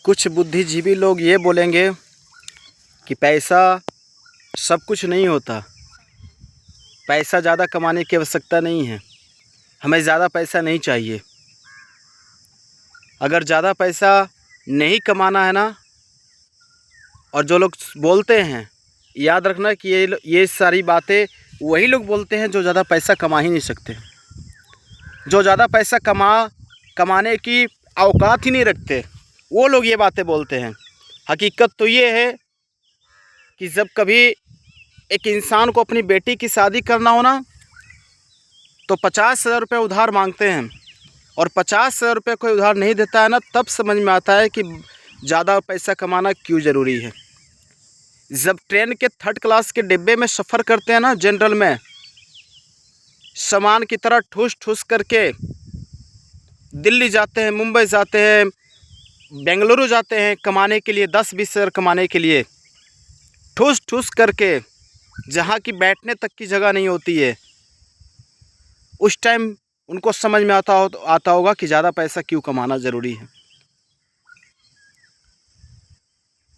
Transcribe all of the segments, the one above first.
कुछ बुद्धिजीवी लोग ये बोलेंगे कि पैसा सब कुछ नहीं होता, पैसा ज़्यादा कमाने की आवश्यकता नहीं है, हमें ज़्यादा पैसा नहीं चाहिए। अगर ज़्यादा पैसा नहीं कमाना है ना, और जो लोग बोलते हैं, याद रखना कि ये सारी बातें वही लोग बोलते हैं जो ज़्यादा पैसा कमा ही नहीं सकते, जो ज़्यादा पैसा कमाने की औकात ही नहीं रखते, वो लोग ये बातें बोलते हैं। हकीकत तो ये है कि जब कभी एक इंसान को अपनी बेटी की शादी करना हो ना, तो 50,000 रुपये उधार मांगते हैं, और 50,000 रुपये कोई उधार नहीं देता है ना, तब समझ में आता है कि ज़्यादा पैसा कमाना क्यों ज़रूरी है। जब ट्रेन के 3rd क्लास के डिब्बे में सफ़र करते हैं ना, जनरल में, सामान की तरह ठूस ठूस करके दिल्ली जाते हैं, मुंबई जाते हैं, बेंगलुरु जाते हैं कमाने के लिए, 10-20 हज़ार कमाने के लिए, ठूस ठूस करके, जहाँ की बैठने तक की जगह नहीं होती है। उस टाइम उनको समझ में आता होगा कि ज़्यादा पैसा क्यों कमाना ज़रूरी है।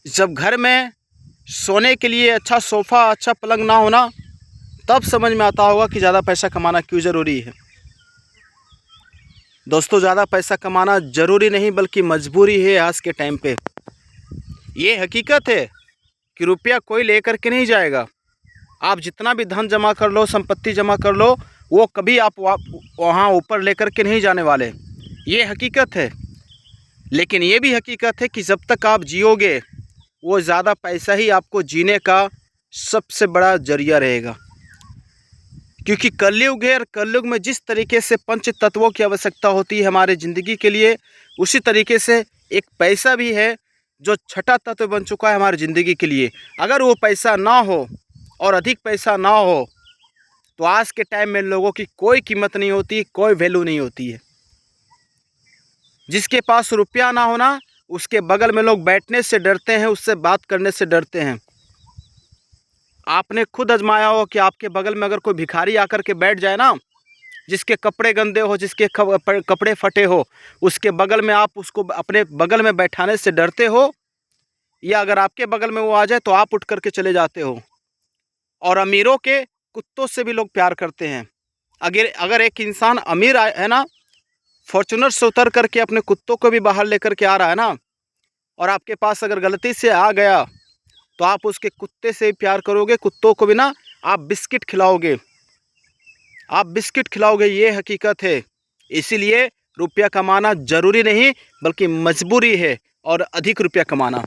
जब घर में सोने के लिए अच्छा सोफ़ा, अच्छा पलंग ना होना, तब समझ में आता होगा कि ज़्यादा पैसा कमाना क्यों ज़रूरी है। दोस्तों, ज़्यादा पैसा कमाना ज़रूरी नहीं बल्कि मजबूरी है आज के टाइम पे। ये हकीकत है कि रुपया कोई लेकर के नहीं जाएगा। आप जितना भी धन जमा कर लो, संपत्ति जमा कर लो, वो कभी आप वहाँ ऊपर लेकर के नहीं जाने वाले। ये हकीकत है। लेकिन ये भी हकीकत है कि जब तक आप जियोगे, वो ज़्यादा पैसा ही आपको जीने का सबसे बड़ा ज़रिया रहेगा। क्योंकि कलयुग है, और कलयुग में जिस तरीके से पंच तत्वों की आवश्यकता होती है हमारे ज़िंदगी के लिए, उसी तरीके से एक पैसा भी है जो छठा तत्व बन चुका है हमारी ज़िंदगी के लिए। अगर वो पैसा ना हो और अधिक पैसा ना हो, तो आज के टाइम में लोगों की कोई कीमत नहीं होती, कोई वैल्यू नहीं होती है। जिसके पास रुपया ना होना, उसके बगल में लोग बैठने से डरते हैं, उससे बात करने से डरते हैं। आपने खुद आजमाया हो कि आपके बगल में अगर कोई भिखारी आकर के बैठ जाए ना, जिसके कपड़े गंदे हो, जिसके कपड़े फटे हो, उसके बगल में आप उसको अपने बगल में बैठाने से डरते हो, या अगर आपके बगल में वो आ जाए तो आप उठ करके चले जाते हो। और अमीरों के कुत्तों से भी लोग प्यार करते हैं। अगर एक इंसान अमीर है ना, फॉर्च्यूनर से उतर करके अपने कुत्तों को भी बाहर लेकर के आ रहा है ना, और आपके पास अगर गलती से आ गया, तो आप उसके कुत्ते से प्यार करोगे, कुत्तों को भी ना आप बिस्किट खिलाओगे, ये हकीकत है। इसीलिए रुपया कमाना ज़रूरी नहीं बल्कि मजबूरी है, और अधिक रुपया कमाना।